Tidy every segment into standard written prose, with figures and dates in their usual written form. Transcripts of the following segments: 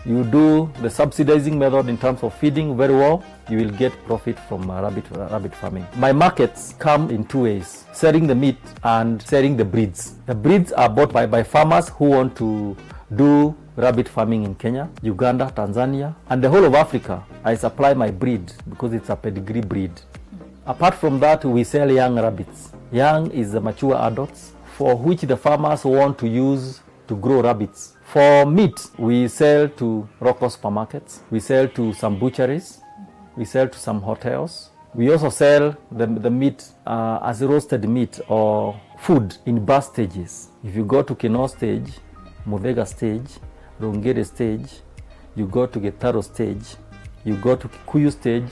you do the subsidizing method in terms of feeding very well, you will get profit from rabbit farming. My markets come in two ways: selling the meat and selling the breeds. The breeds are bought by farmers who want to do rabbit farming in Kenya, Uganda, Tanzania, and the whole of Africa. I supply my breed because it's a pedigree breed. Apart from that, we sell young rabbits. Young is the mature adults for which the farmers want to use to grow rabbits. For meat, we sell to local supermarkets, we sell to some butcheries, we sell to some hotels. We also sell the meat as roasted meat or food in bus stages. If you go to Kino stage, Muthaiga stage, Rongai stage, you go to Gitaro stage, you go to Kikuyu stage,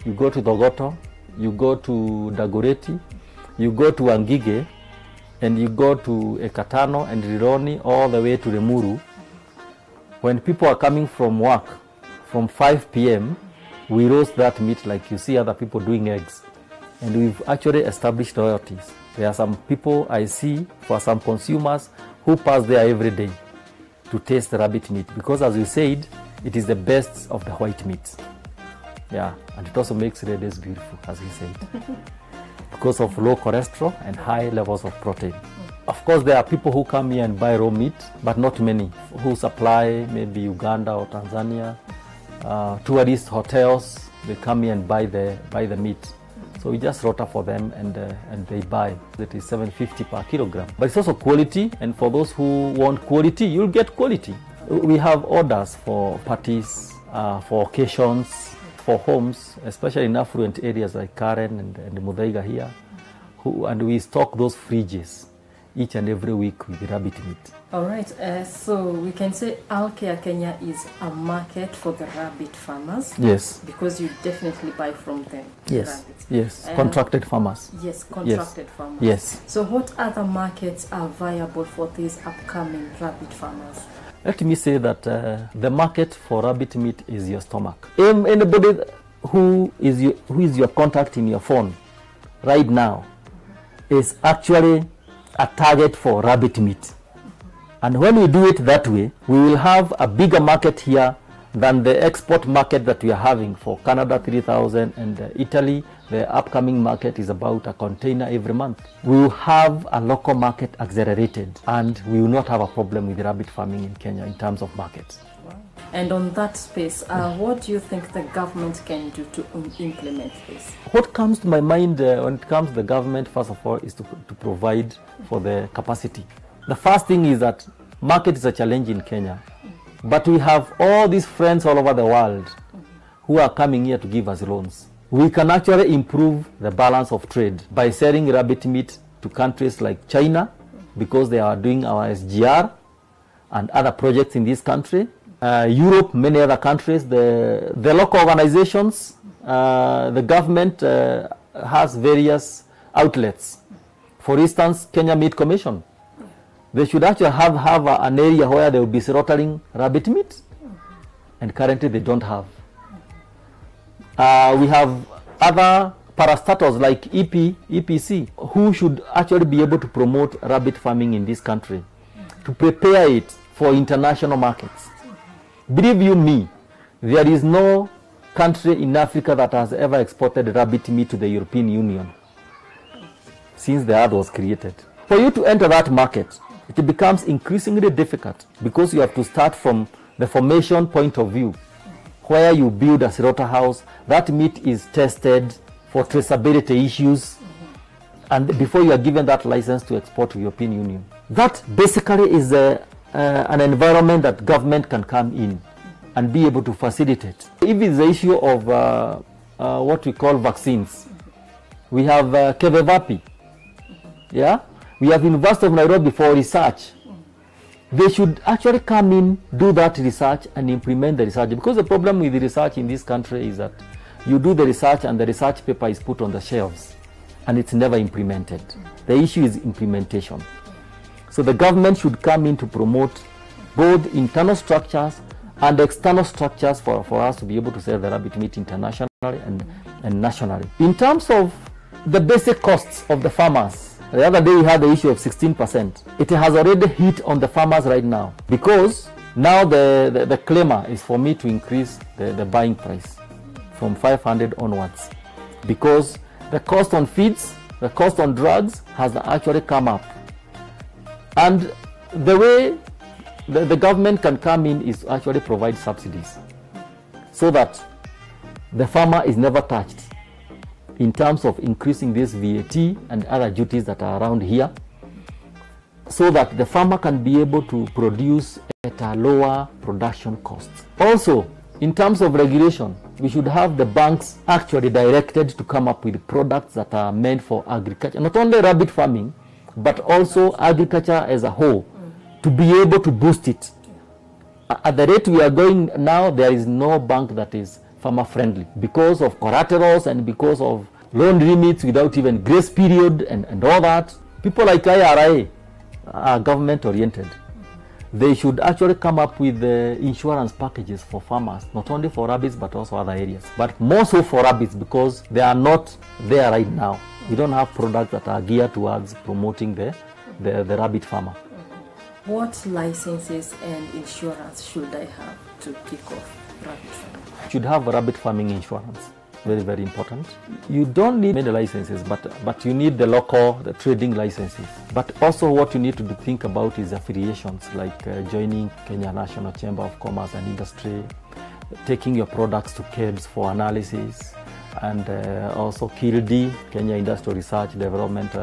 you go to Dogoto, you go to Dagoretti, you go to Angige, and you go to Ekatano and Rironi all the way to Remuru. When people are coming from work from 5 p.m., we roast that meat like you see other people doing eggs. And we've actually established royalties. There are some people I see, for some consumers, who pass there every day to taste the rabbit meat, because as you said, it is the best of the white meat. Yeah, and it also makes red days beautiful, as we said, because of low cholesterol and high levels of protein. Of course, there are people who come here and buy raw meat, but not many, who supply maybe Uganda or Tanzania. Tourist hotels, they come here and buy the meat. So we just rota for them and they buy. That is $7.50 per kilogram. But it's also quality, and for those who want quality, you'll get quality. We have orders for parties, for occasions, for homes, especially in affluent areas like Karen and Muthaiga here, and we stock those fridges each and every week with rabbit meat. All right, so we can say Alkea Kenya is a market for the rabbit farmers. Yes. Because you definitely buy from them. Yes, rabbits. Yes, contracted farmers. Yes, contracted farmers. Yes. So what other markets are viable for these upcoming rabbit farmers? Let me say that the market for rabbit meat is your stomach. Anybody who is your contact in your phone right now is actually a target for rabbit meat. And when we do it that way, we will have a bigger market here than the export market that we are having for Canada 3,000 and Italy. The upcoming market is about a container every month. We will have a local market accelerated, and we will not have a problem with rabbit farming in Kenya in terms of markets. Wow. And on that space, what do you think the government can do to implement this? What comes to my mind when it comes to the government, first of all, is to provide for the capacity. The first thing is that market is a challenge in Kenya, but we have all these friends all over the world who are coming here to give us loans. We can actually improve the balance of trade by selling rabbit meat to countries like China, because they are doing our SGR and other projects in this country. Europe, many other countries, the local organizations, the government has various outlets. For instance, Kenya Meat Commission. They should actually have an area where they will be slaughtering rabbit meat, and currently they don't have. We have other parastatals like EPC, who should actually be able to promote rabbit farming in this country, to prepare it for international markets. Believe you me, there is no country in Africa that has ever exported rabbit meat to the European Union since the earth was created. For you to enter that market, it becomes increasingly difficult, because you have to start from the formation point of view, where you build a slaughterhouse. That meat is tested for traceability issues, and before you are given that license to export to the European Union. That basically is an environment that government can come in and be able to facilitate. If it's the issue of what we call vaccines, we have Kevevapi, yeah? We have University of Nairobi for research. They should actually come in, do that research and implement the research, because the problem with the research in this country is that you do the research and the research paper is put on the shelves and it's never implemented. The issue is implementation. So the government should come in to promote both internal structures and external structures for us to be able to sell the rabbit meat internationally and nationally. In terms of the basic costs of the farmers, the other day we had the issue of 16%. It has already hit on the farmers right now, because Now the claimer is for me to increase the buying price from 500 onwards, because the cost on feeds, the cost on drugs has actually come up. And the way the government can come in is actually provide subsidies so that the farmer is never touched in terms of increasing this VAT and other duties that are around here, so that the farmer can be able to produce at a lower production cost. Also, in terms of regulation, we should have the banks actually directed to come up with products that are meant for agriculture, not only rabbit farming, but also agriculture as a whole, to be able to boost it. At the rate we are going now, there is no bank that is farmer friendly because of collaterals and because of loan limits without even grace period and all that. People like IRA are government oriented. They should actually come up with insurance packages for farmers, not only for rabbits but also other areas, but more so for rabbits because they are not there right now. We don't have products that are geared towards promoting the rabbit farmer. What licenses and insurance should I have to kick off rabbit farming? You should have rabbit farming insurance. Very, very important. You don't need many licenses, but you need the trading licenses. But also what you need to think about is affiliations, like joining Kenya National Chamber of Commerce and Industry, taking your products to KEBS for analysis, and also KIRDI, Kenya Industrial Research Development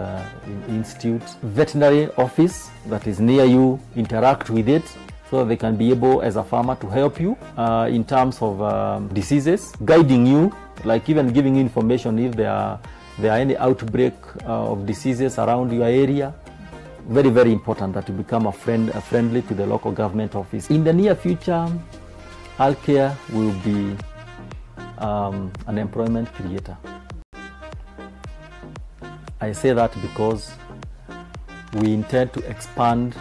Institute, veterinary office that is near you, interact with it, so they can be able, as a farmer, to help you in terms of diseases, guiding you, like even giving you information if there are any outbreak of diseases around your area. Very, very important that you become friendly to the local government office. In the near future, Alcare will be an employment creator. I say that because we intend to expand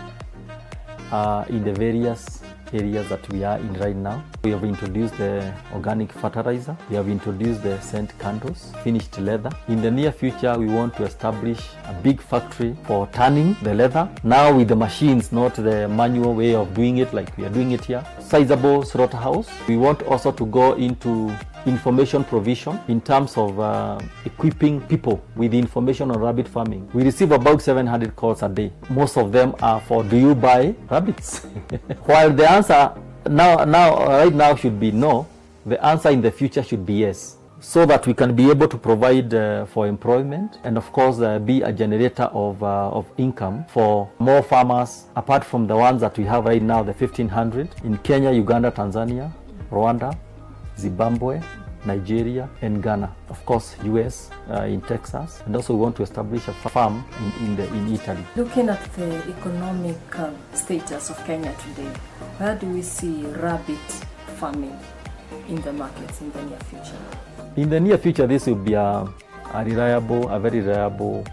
in the various areas that we are in right now. We have introduced the organic fertilizer, we have introduced the scent candles, finished leather. In the near future, we want to establish a big factory for tanning the leather, now with the machines, not the manual way of doing it like we are doing it here. Sizable slaughterhouse. We want also to go into information provision in terms of equipping people with information on rabbit farming. We receive about 700 calls a day. Most of them are for, do you buy rabbits? While the answer right now should be no, the answer in the future should be yes, so that we can be able to provide for employment and of course be a generator of income for more farmers apart from the ones that we have right now, the 1,500 in Kenya, Uganda, Tanzania, Rwanda, Zimbabwe, Nigeria and Ghana, of course US in Texas, and also we want to establish a farm in Italy. Looking at the economic status of Kenya today, where do we see rabbit farming in the markets in the near future? In the near future, this will be a very reliable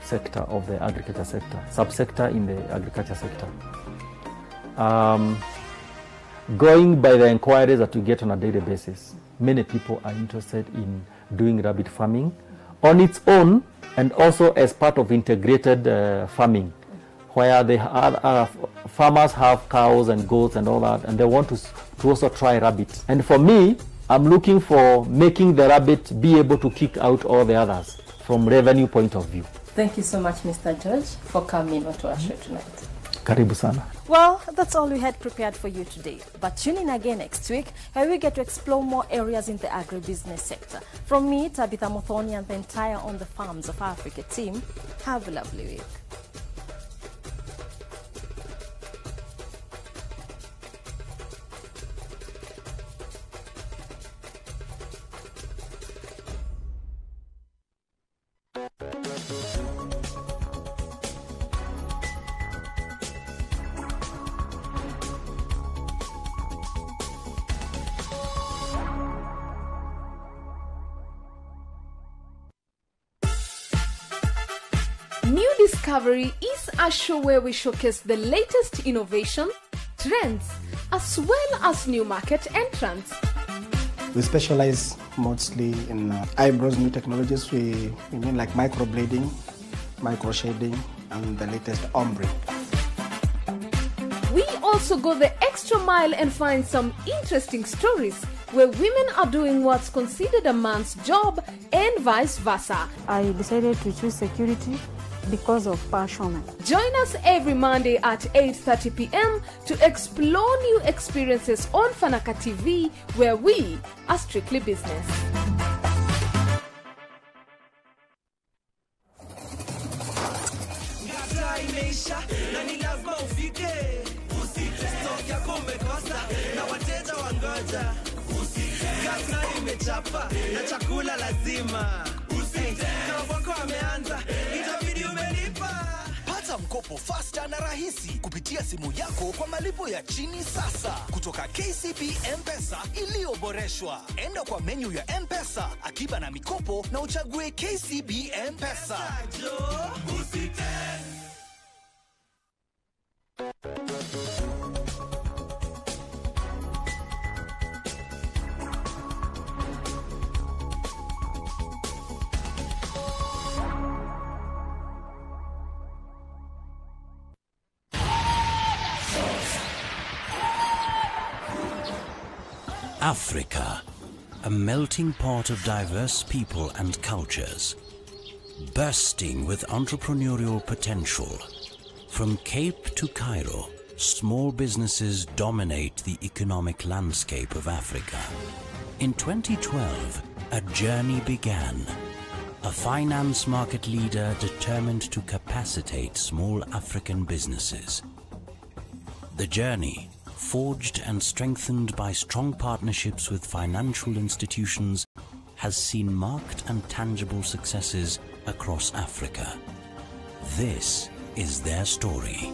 sector of the agriculture sector, subsector in the agriculture sector. Going by the inquiries that we get on a daily basis, many people are interested in doing rabbit farming on its own and also as part of integrated farming, where farmers have cows and goats and all that, and they want to also try rabbit. And for me, I'm looking for making the rabbit be able to kick out all the others from revenue point of view. Thank you so much, Mr. George, for coming onto our show tonight. Karibu sana. Well, that's all we had prepared for you today. But tune in again next week where we get to explore more areas in the agribusiness sector. From me, Tabitha Muthoni, and the entire On the Farms of Africa team, have a lovely week. New Discovery is a show where we showcase the latest innovation, trends, as well as new market entrants. We specialize mostly in eyebrows, new technologies. We mean like microblading, micro shading, and the latest ombre. We also go the extra mile and find some interesting stories where women are doing what's considered a man's job and vice versa. I decided to choose security because of passion. Join us every Monday at 8:30 p.m. to explore new experiences on Fanaka TV, where we are strictly business. Pata mkopo fasta na rahisi kupitia simu yako kwa malipo ya chini sasa kutoka KCB M-Pesa iliyoboreshwa. Enda kwa menu ya M-Pesa, akiba na mikopo na uchague KCB M-Pesa. Africa, a melting pot of diverse people and cultures, bursting with entrepreneurial potential. From Cape to Cairo, small businesses dominate the economic landscape of Africa. In 2012, a journey began. A finance market leader determined to capacitate small African businesses. The journey, forged and strengthened by strong partnerships with financial institutions, has seen marked and tangible successes across Africa. This is their story.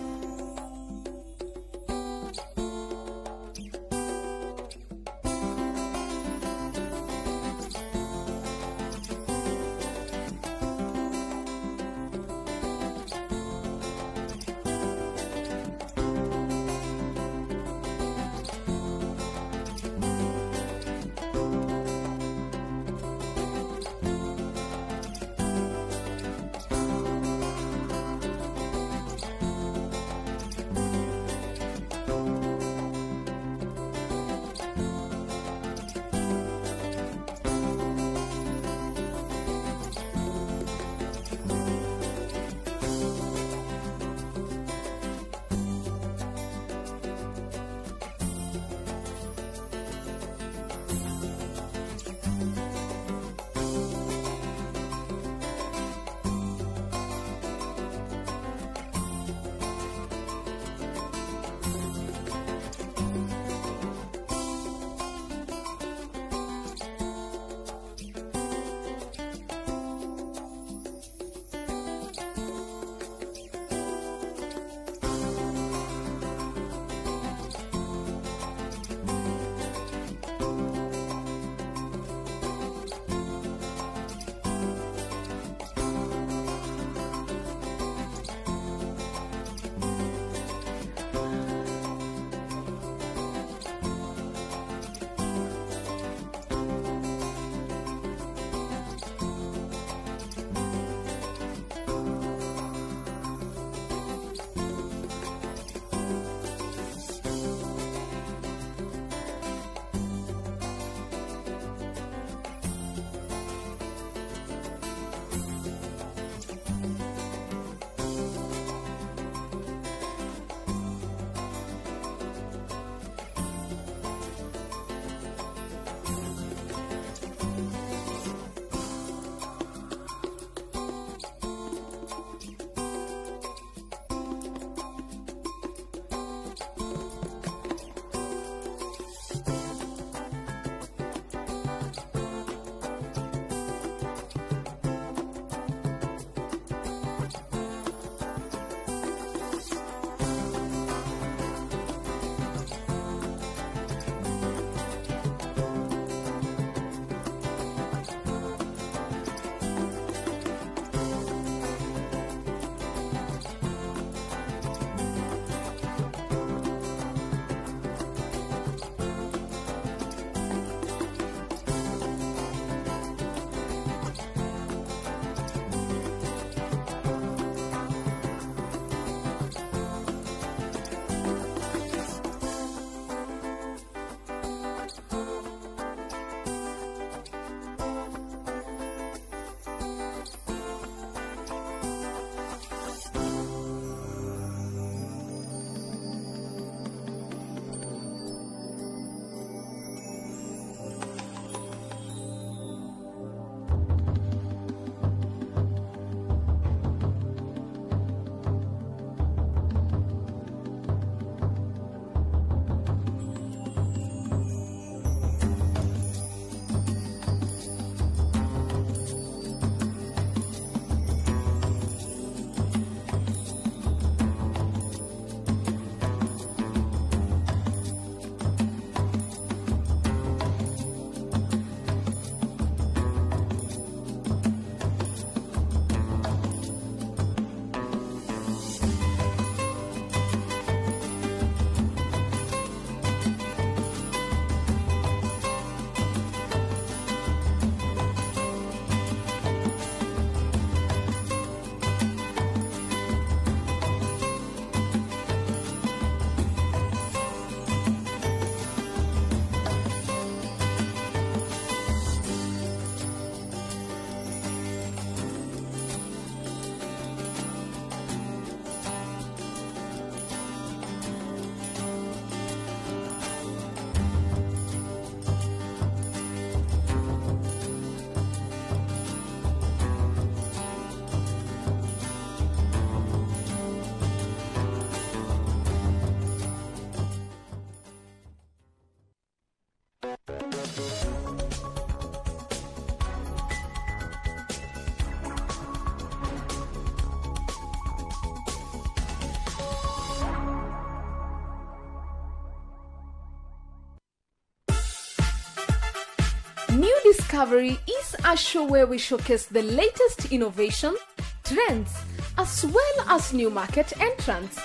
New Discovery is a show where we showcase the latest innovation, trends, as well as new market entrants.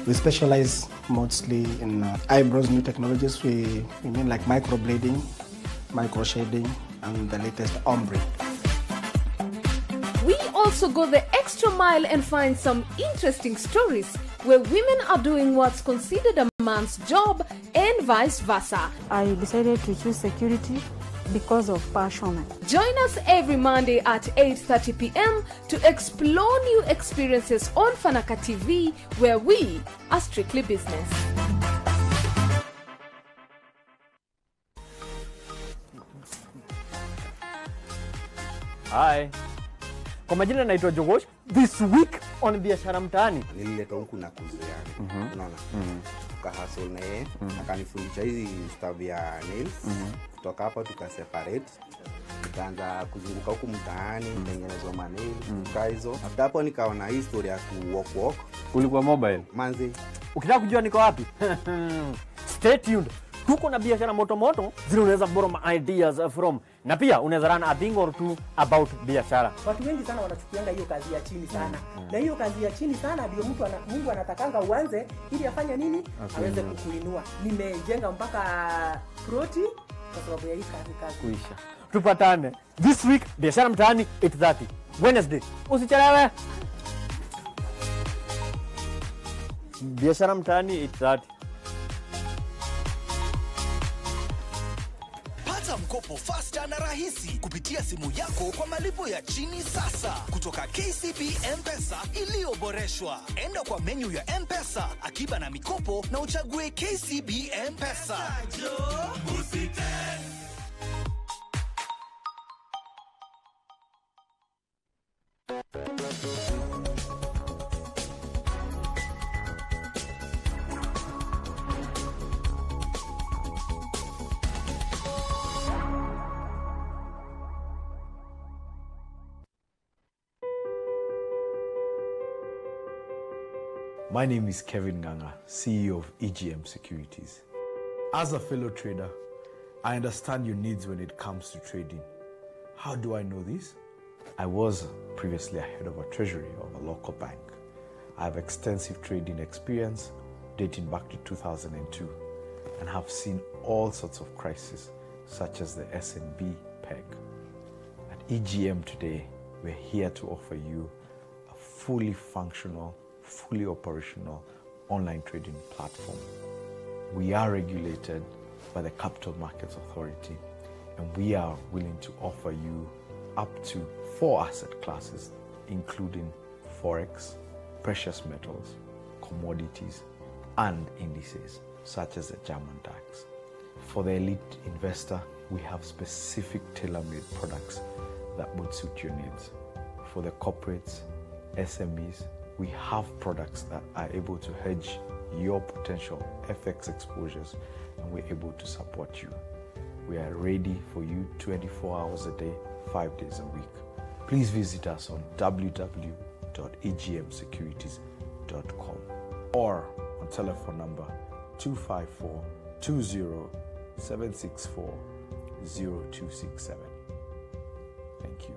We specialize mostly in eyebrows new technologies. We mean like microblading, micro shading, and the latest ombre. We also go the extra mile and find some interesting stories where women are doing what's considered a man's job and vice versa. I decided to choose security because of passion. Join us every Monday at 8:30 p.m. to explore new experiences on Fanaka TV, where we are strictly business. Hi. Kwa majina naitwa Jogosh. This week on Biashara Mtaani. Nilileta huku na kuzeana. Unaona? Tukahustle na yeye, akanifundisha hizi stuff ya nails. Kutoka hapa tukaseparate. Tukaanza kuzunguka huku mtaani, tengenezwa nails, kaizo. After hapo nikaona hii story ya walk. Ulikuwa mobile? Manzi. Ukitaka kujua niko wapi? Stay tuned. Tuko na biashara moto zile unaweza borrow ideas from, na pia unaweza run a thing or two about biashara. Watu wengi sana wanachukianga hiyo kazi ya chini sana. Na hiyo kazi ya chini sana ndio Mungu anatakanga uanze ili afanye nini? Aweze kukuinua. Nimejenga mpaka proti kwa sababu ya hii kazi. Kuisha. Tupatane this week Biashara Mtaani 8:30 Wednesday. Usichelewe. Biashara Mtaani 8:30. Pata mkopo faster na rahisi kupitia simu yako kwa malipo ya chini sasa kutoka KCB M-Pesa iliyoboreshwa. Enda kwa menu ya M-Pesa, akiba na mikopo, na uchague KCB M-Pesa. My name is Kevin Nganga, CEO of EGM Securities. As a fellow trader, I understand your needs when it comes to trading. How do I know this? I was previously a head of a treasury of a local bank. I have extensive trading experience dating back to 2002 and have seen all sorts of crises such as the S&B peg. At EGM today, we're here to offer you a fully functional, fully operational online trading platform. We are regulated by the Capital Markets Authority, and we are willing to offer you up to 4 asset classes, including Forex, precious metals, commodities, and indices, such as the German DAX. For the elite investor, we have specific tailor-made products that would suit your needs. For the corporates, SMEs, we have products that are able to hedge your potential FX exposures, and we're able to support you. We are ready for you 24 hours a day, 5 days a week. Please visit us on www.egmsecurities.com or on telephone number 254 20 764 0267. Thank you.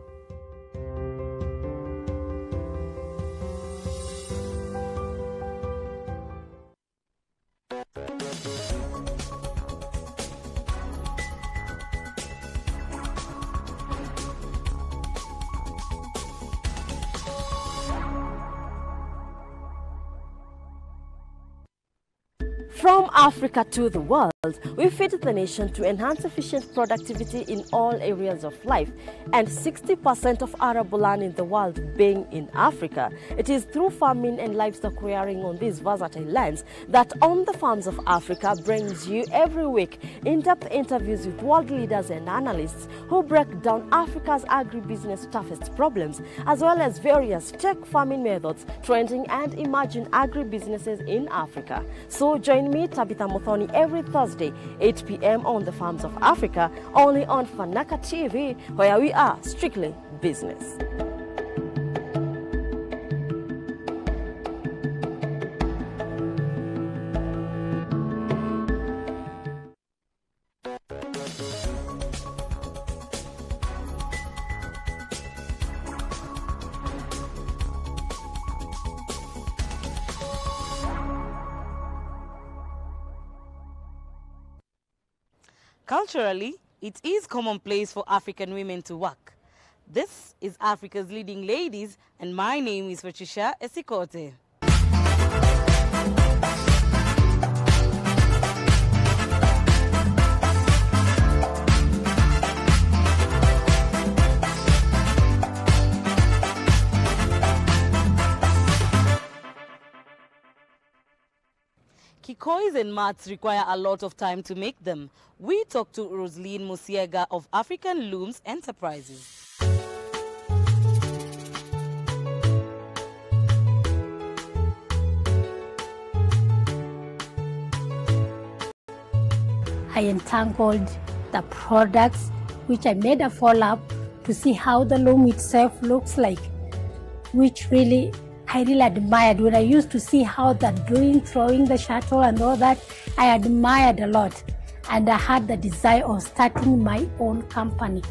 From Africa to the world, we feed the nation to enhance efficient productivity in all areas of life, and 60% of arable land in the world being in Africa. It is through farming and livestock rearing on these versatile lands that On the Farms of Africa brings you every week in-depth interviews with world leaders and analysts who break down Africa's agribusiness toughest problems, as well as various tech farming methods, trending and emerging agribusinesses in Africa. So join me, Tabitha Muthoni, every Thursday, 8 p.m. on the Farms of Africa, only on Fanaka TV, where we are strictly business. Culturally, it is commonplace for African women to work. This is Africa's Leading Ladies, and my name is Patricia Esikote. Kikois and mats require a lot of time to make them. We talked to Rosaline Musiega of African Looms Enterprises. I entangled the products, which I made a follow-up to see how the loom itself looks like, which I really admired. When I used to see how they're doing, throwing the shuttle and all that, I admired a lot. And I had the desire of starting my own company.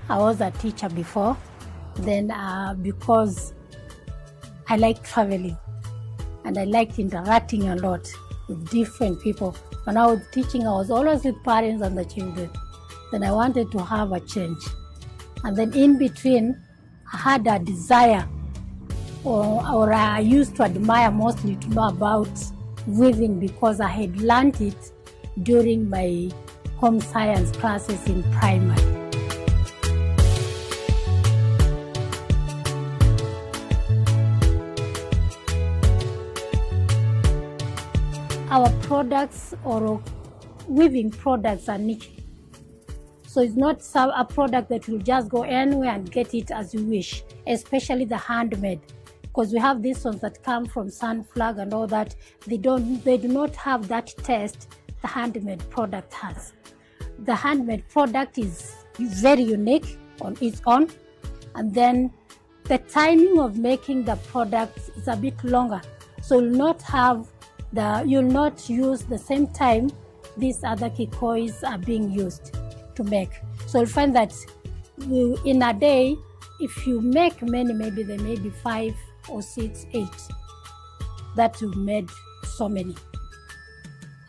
I was a teacher before, then because I like traveling and I liked interacting a lot with different people. When I was teaching, I was always with parents and the children. Then I wanted to have a change. And then in between, I had a desire, or I used to admire mostly to know about weaving because I had learned it during my home science classes in primary. Our products or weaving products are niche. So it's not a product that will just go anywhere and get it as you wish, especially the handmade. Because we have these ones that come from Sunflag and all that. They do not have that taste the handmade product has. The handmade product is very unique on its own. And then the timing of making the product is a bit longer. So you'll not use the same time these other kikois are being used to make. So you'll find that in a day, if you make many, maybe there may be 5 or 6, 8 that you made so many.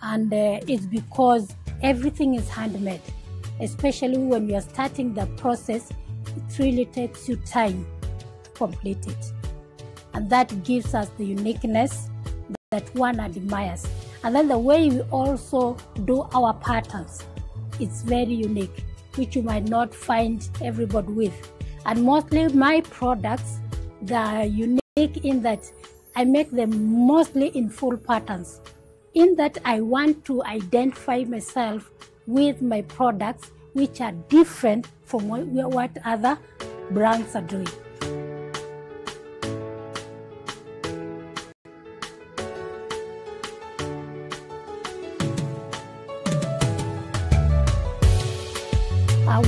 And it's because everything is handmade, especially when you are starting the process, it really takes you time to complete it. And that gives us the uniqueness that one admires. And then the way we also do our patterns, it's very unique, which you might not find everybody with. And mostly my products, they're unique in that I make them mostly in full patterns, in that I want to identify myself with my products, which are different from what other brands are doing.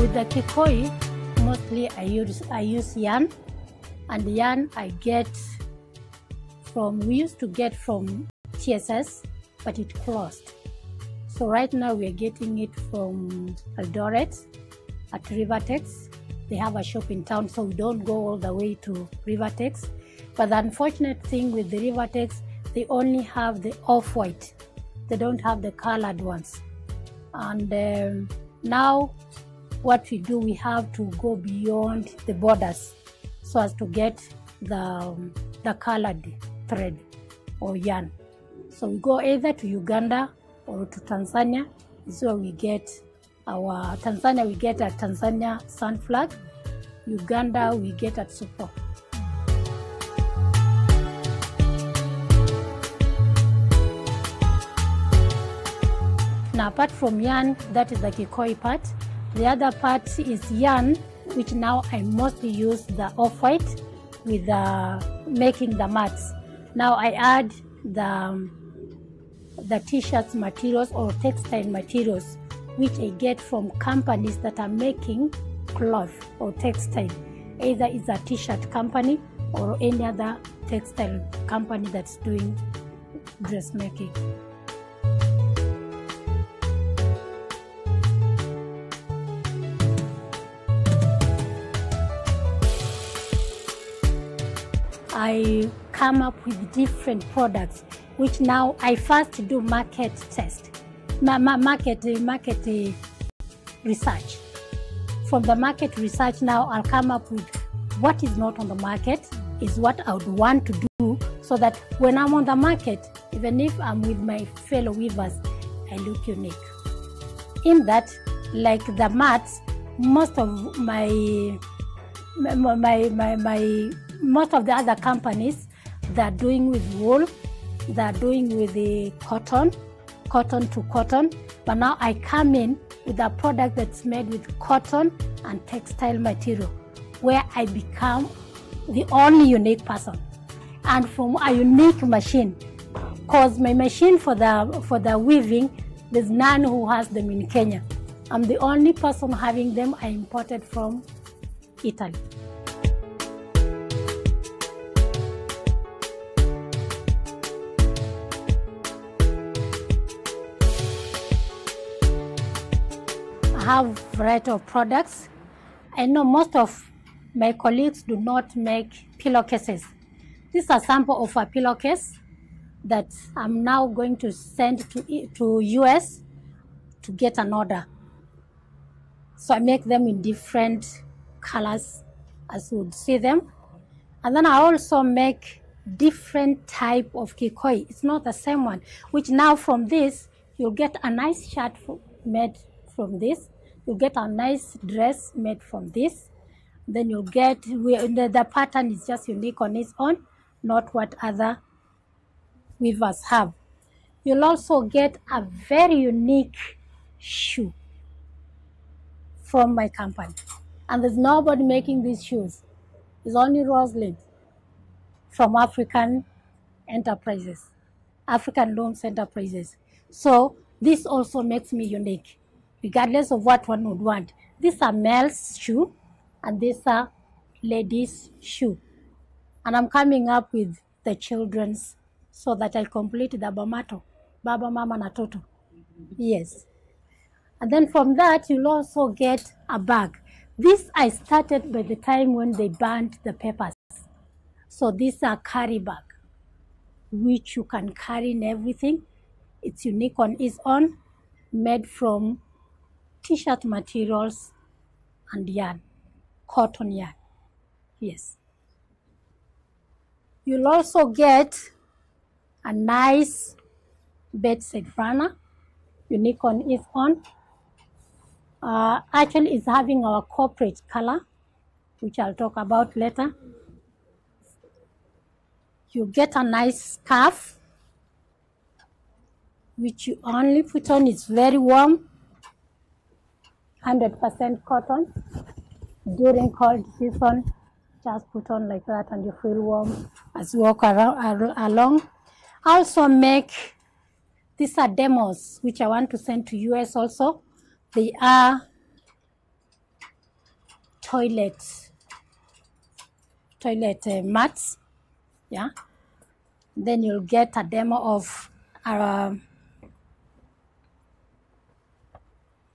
With the kikoi, mostly I use yarn, and yarn I get we used to get from TSS, but it closed. So right now we are getting it from Eldoret at Rivertex. They have a shop in town, so we don't go all the way to Rivertex. But the unfortunate thing with the Rivertex, they only have the off-white. They don't have the colored ones. And now what we do, we have to go beyond the borders so as to get the colored thread or yarn. So we go either to Uganda or to Tanzania. This is where we get our Tanzania, we get at Tanzania Sunflag. Uganda, we get at Supo. Now apart from yarn, that is the kikoi part. The other part is yarn, which now I mostly use the off-white with making the mats. Now I add the the t-shirts materials or textile materials, which I get from companies that are making cloth or textile. Either it's a t-shirt company or any other textile company that's doing dressmaking. I come up with different products, which now I first do market test, market research. From the market research now, I'll come up with what is not on the market, is what I would want to do, so that when I'm on the market, even if I'm with my fellow weavers, I look unique. In that, like the mats, most of most of the other companies, they're doing with wool, they're doing with the cotton to cotton, but now I come in with a product that's made with cotton and textile material, where I become the only unique person, and from a unique machine, because my machine for the weaving, there's none who has them in Kenya. I'm the only person having them. I imported from Italy. I have a variety of products. I know most of my colleagues do not make pillowcases. This is a sample of a pillowcase that I'm now going to send to US to get an order. So I make them in different colors, as you would see them. And then I also make different type of kikoi. It's not the same one, which now from this, you'll get a nice shirt made from this. You'll get a nice dress made from this. Then you'll get, the pattern is just unique on its own, not what other weavers have. You'll also get a very unique shoe from my company. And there's nobody making these shoes. It's only Rosalind from African Enterprises, African Looms Enterprises. So this also makes me unique, regardless of what one would want. These are male's shoe, and these are ladies' shoe. And I'm coming up with the children's so that I complete the Bamato, Baba, Mama, na Toto. Yes. And then from that, you'll also get a bag. This I started by the time when they burned the papers. So these are carry bag, which you can carry in everything. It's unique on its own, made from t-shirt materials and yarn, cotton yarn. Yes. You'll also get a nice bedside runner, unique on its own. Actually, it's having our corporate color, which I'll talk about later. You get a nice scarf, which you only put on. It's very warm, 100% cotton. During cold season, just put on like that and you feel warm as you walk along. I also make, these are demos, which I want to send to US also. They are toilet mats, yeah. Then you'll get a demo of our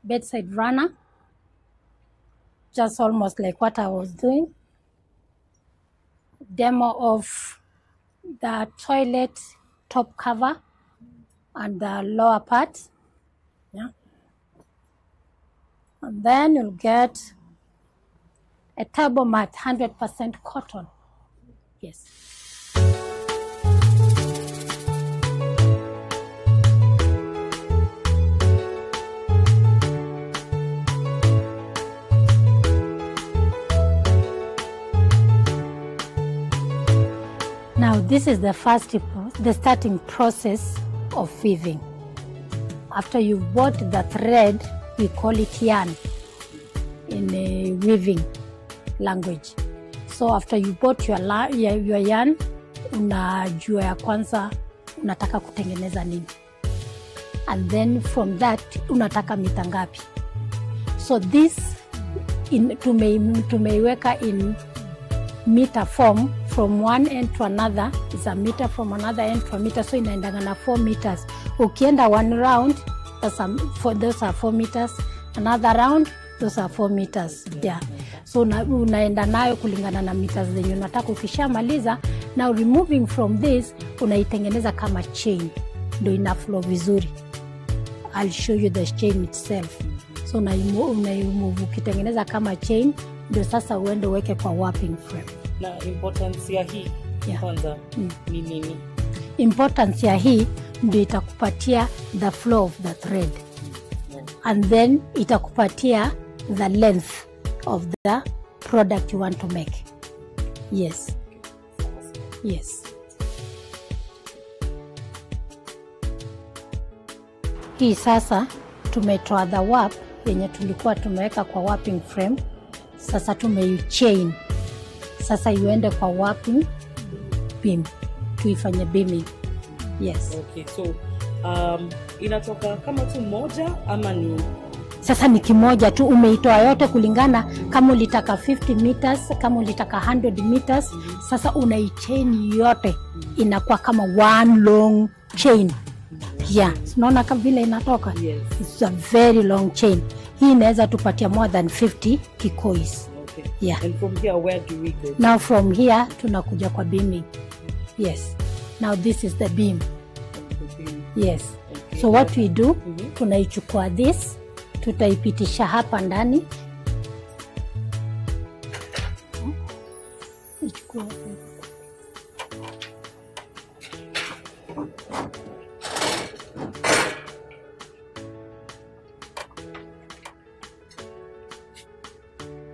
bedside runner, just almost like what I was doing. Demo of the toilet top cover and the lower part, yeah. And then you'll get a table mat, 100% cotton. Yes. Now this is the starting process of weaving. After you've bought the thread, we call it yarn in a weaving language. So after you bought your yarn, unajua ya kwanza unataka kutengeneza nini. and then from that unataka mita ngapi. So this tumeiweka in meter form. From one end to another is a meter, from another end to a meter, so inaendanga na 4 meters. Ukienda one round, those are 4 meters, another round, those are 4 meters. Yeah. So unaenda nayo kulingana na meters zenye unataka. Ukishamaliza, now removing from this, unaitengeneza kama chain, ndio ina flow vizuri. I'll show you the chain itself. So unaimove ukitengeneza kama chain, ndio sasa uende uweke kwa warping frame. Na importance ya hii kwanza ni nini? Importance ya hii ndio itakupatia the flow of the thread, and then itakupatia the length of the product you want to make. Yes. Yes. Hii sasa tumetoa the warp yenye tulikuwa tumeweka kwa warping frame. Sasa tumeichain. Sasa iende kwa warping beam. Tuifanye beaming. Yes. Okay, so inatoka kama tu moja ama ni? Sasa ni kimoja tu, umeitoa yote kulingana kama ulitaka 50 meters, kama ulitaka 100 meters. Sasa unaichain yote, inakuwa kama one long chain. Yeah, unaona kama vile inatoka? Yes. It's a very long chain. Hii inaweza tupatia more than 50 kikois. Okay. Yeah. And from here, where do we go? Now from here, tunakuja kwa beaming. Yes. Now this is the beam. Yes. Okay. So what we do, tunaichukua this, tutaipitisha hapa ndani.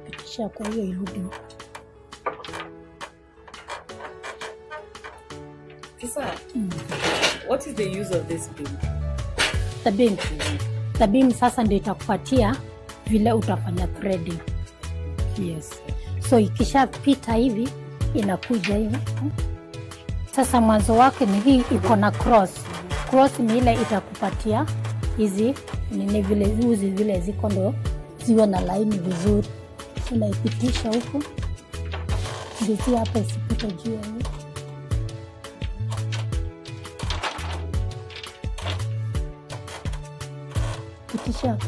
Pitisha kwa hiyo irudi. What is the use of this beam? The beam. The beam sasa ndio itakupatia vile utafanya threading. Yes. So ikishapita hivi inakuja hivi. Sasa mwanzo wake ni hii iko na cross. Cross ni ile itakupatia hizi nini vile uzi vile ziko ndo ziwe na line vizuri. Unaipitisha huko. Ndio hapa isipite juu hivi. Pitisha.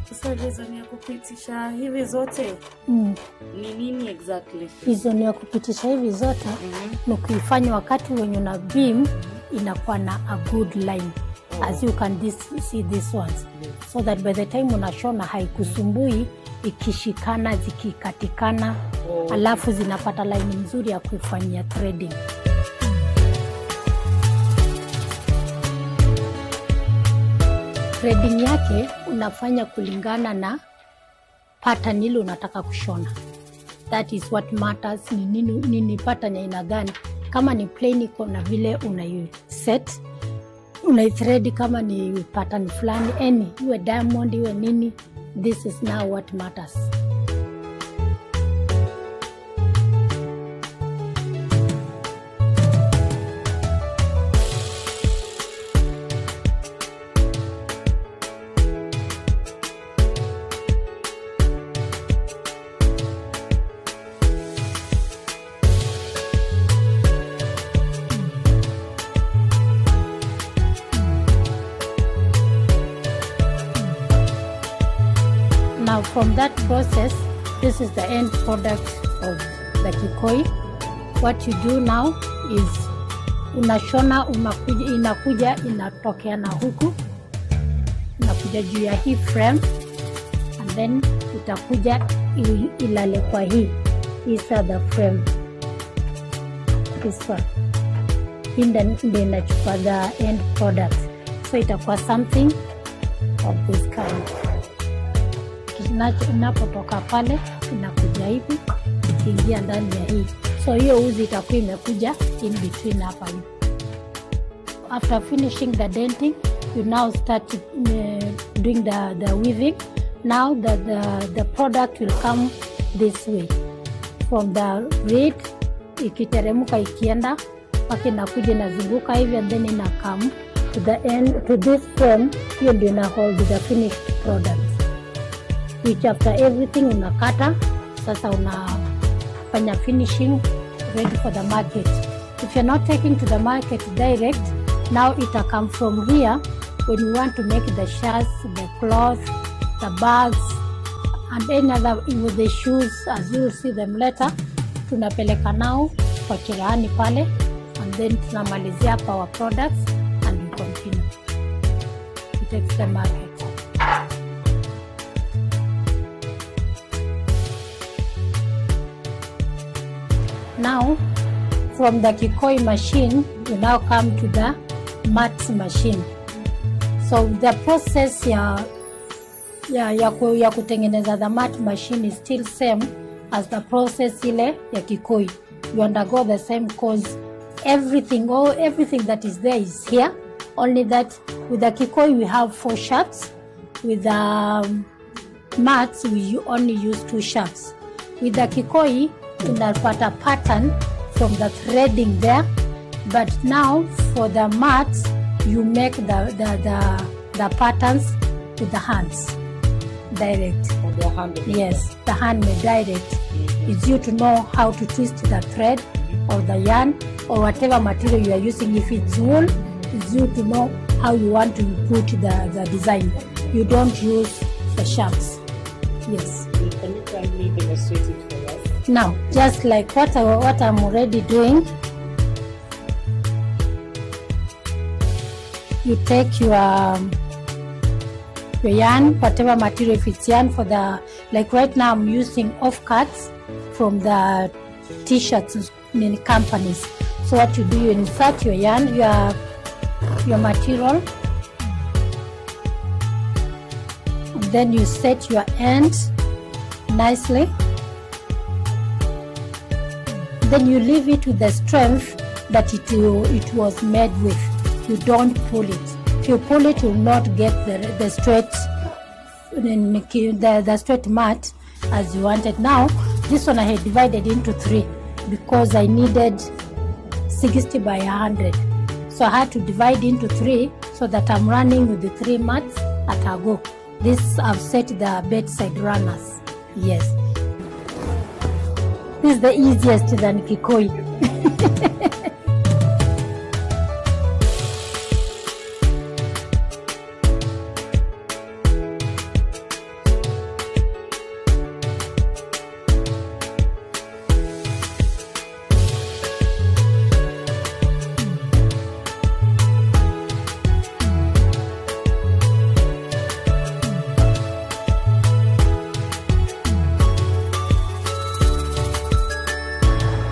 Sasa reason ya kupitisha hivi zote ni nini exactly? Reason ya kupitisha hivi zote ni kuifanya wakati wenye na beam inakuwa na a good line. As you can see these ones. So that by the time unashona haikusumbui ikishikana zikikatikana. Alafu zinapata line nzuri ya kuifanyia threading. Threading yake unafanya kulingana na pattern ile unataka kushona. That is what matters. Ni nini pattern ya aina gani? Kama ni plain iko na vile set, thread kama ni pattern fulani, iwe diamond iwe nini, this is now what matters. Now from that process, this is the end product of the kikoi. What you do now is unashona, inakuja inatokea na huku, inakuja juu ya hii frame, and then itakuja ilale kwa hii the frame. This one. Then inachukua the end product. So itakuwa something of this kind. Inapotoka pale inakuja hivi ikiingia ndani ya hii. So hiyo uzi itakuwa imekuja in between hapa hivi. After finishing the denting, you now start doing the weaving. Now the product will come this way. From the red ikiteremuka ikienda mpaka inakuja inazunguka hivi, and then ina come to the end, to this frame. Hiyo ndio ina hold the finished product, which after everything unakata sasa, unafanya finishing ready for the market. If you're not taking to the market direct, now it will come from here. When you want to make the shirts, the cloth, the bags, and any other with the shoes, as you will see them later, tunapeleka nao kwa cherehani pale, and then tunamalizia kwa our products, and we continue to take to the market. Now, from the kikoi machine, we now come to the mat machine. So the process ya kutengeneza the mat machine is still same as the process ile ya kikoi. You undergo the same cause everything that is there is here. Only that with the kikoi we have 4 shafts. With the mats we only use 2 shafts. With the kikoi unapata pattern from the threading there, but now for the mats you make the patterns with the hands direct. Yes, the handmade direct. It's you to know how to twist the thread or the yarn or whatever material you are using. If it's wool, it's you to know how you want to put the design. You don't use the shafts. Yes. Can you kindly demonstrate it for us? Now, just like what I'm already doing, you take your yarn, whatever material, if it's yarn for the, like right now I'm using offcuts from the t-shirts in companies. So what you do, you insert your yarn, your material, and then you set your end nicely. Then you leave it with the strength that it was made with. You don't pull it. If you pull it, you will not get the straight mat as you wanted. Now, this one I had divided into 3 because I needed 60 by 100. So I had to divide into 3 so that I'm running with the 3 mats at a go. This I've set the bedside runners. Yes. This is the easiest than kikoi.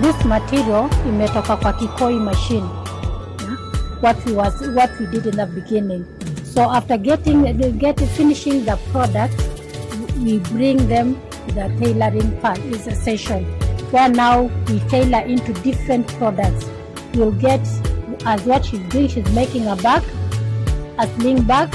This material imetoka kwa kikoi machine. What we did in the beginning. So after finishing the product, we bring them to the tailoring part. Is a session where now we tailor into different products. You'll get, as what she's doing, she's making a bag, a sling bag.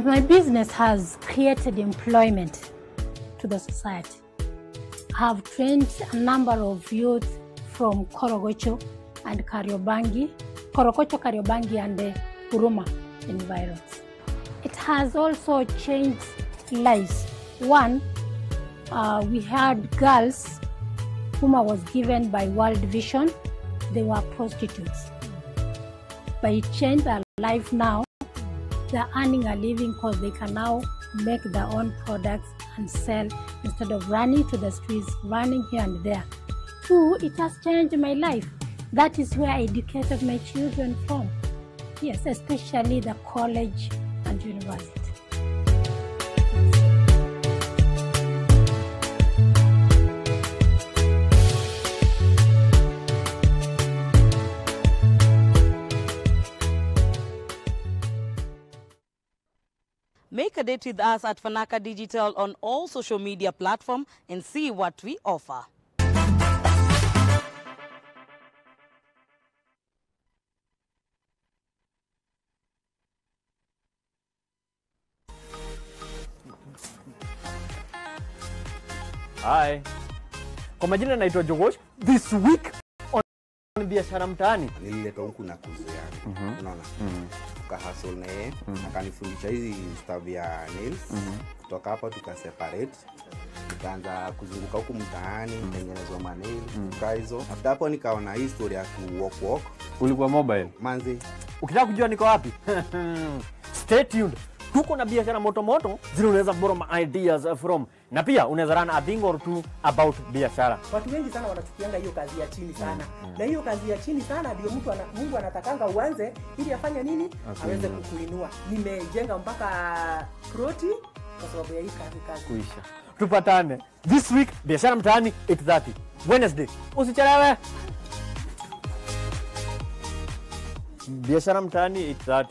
My business has created employment to the society. I have trained a number of youth from Korogocho and Kariobangi, and Huruma environs. It has also changed lives. One, we had girls whom I was given by World Vision. They were prostitutes. But it changed their life now. They're earning a living because they can now make their own products and sell instead of running to the streets, running here and there. 2, it has changed my life. That is where I educated my children from. Yes, especially the college and university. Make a date with us at Fanaka Digital on all social media platforms and see what we offer. Hi. Kwa majina naitwa Jogosh. This week on biashara mtaani. Nilileta huku na kuzi yangu. Unaona? Tukahustle na yeye, akanifundisha hizi stuff ya nails. Kutoka hapa tukaseparate. Tukaanza kuzunguka huku mtaani, kutengeneza nails, hizo. After hapo nikaona hii story ya walk. Ulikuwa mobile? Manzi. Ukitaka kujua niko wapi? Stay tuned. Tuko na biashara moto zile unaweza borrow ideas from, na pia unaweza run a thing or two about biashara. Watu wengi sana wanachukianga hiyo kazi ya chini sana. Na hiyo kazi ya chini sana ndio Mungu anatakanga uanze ili afanye nini? Aweze kukuinua. Nimejenga mpaka proti kwa sababu ya hii kazi. Kuisha. Tupatane this week biashara mtaani 8:30 Wednesday. Usichelewe. Biashara mtaani 8:30.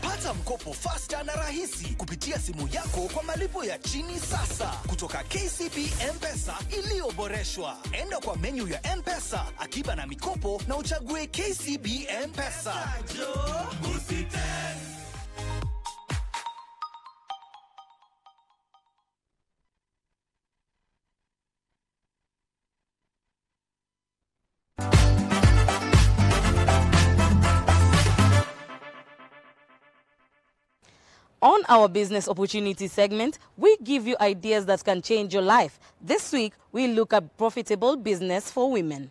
Pata mkopo faster na rahisi kupitia simu yako kwa malipo ya chini sasa kutoka KCB M-Pesa iliyoboreshwa. Enda kwa menu ya M-Pesa, akiba na mikopo na uchague KCB M-Pesa. On our business opportunity segment, we give you ideas that can change your life. This week, we look at profitable business for women.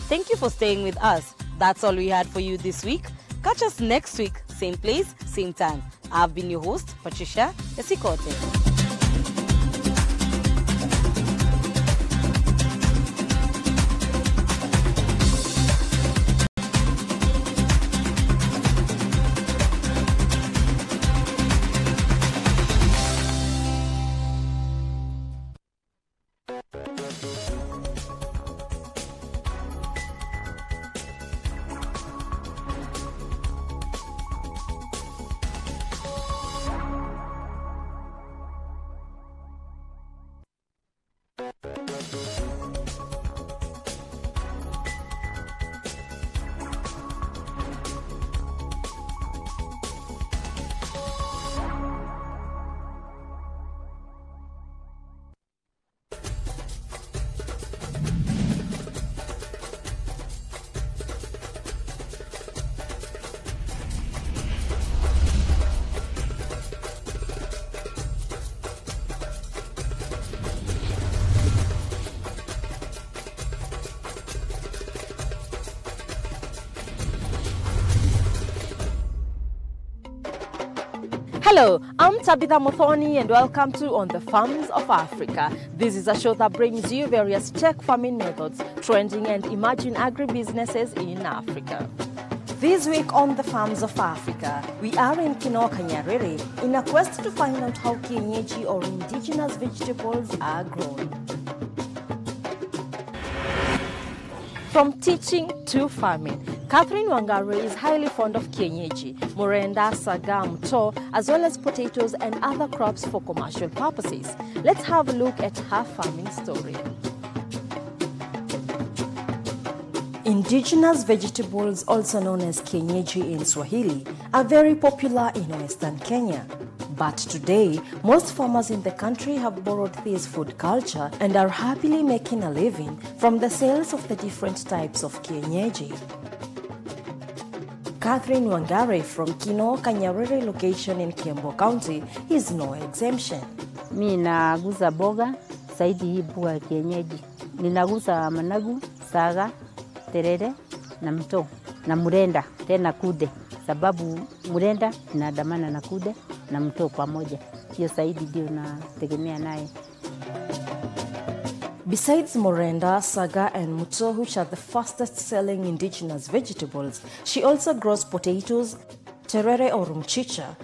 Thank you for staying with us. That's all we had for you this week. Catch us next week, same place, same time. I've been your host, Patricia Esikote. Hello, I'm Tabitha Muthoni and welcome to On the Farms of Africa. This is a show that brings you various tech farming methods, trending and emerging agribusinesses in Africa. This week on the Farms of Africa, we are in Kinoka Nyarere in a quest to find out how kienyeji or indigenous vegetables are grown. From teaching to farming, Catherine Wangari is highly fond of kienyeji, murenda, saga, mto, as well as potatoes and other crops for commercial purposes. Let's have a look at her farming story. Indigenous vegetables, also known as kienyeji in Swahili, are very popular in Western Kenya. But today, most farmers in the country have borrowed this food culture and are happily making a living from the sales of the different types of kienyeji. Catherine Wangari from Kinoka Nyarere location in Kiambu County is no exemption. Mi naguza boga, zaidi hii boga ya kienyeji. Ninaguza managu, saga, terere, na mto, na murenda, tena kude. Sababu murenda inaandamana na kude na mto pamoja. Hiyo zaidi ndio nategemea naye. Besides morenda, saga and muto, which are the fastest selling indigenous vegetables, she also grows potatoes, terere or mchicha,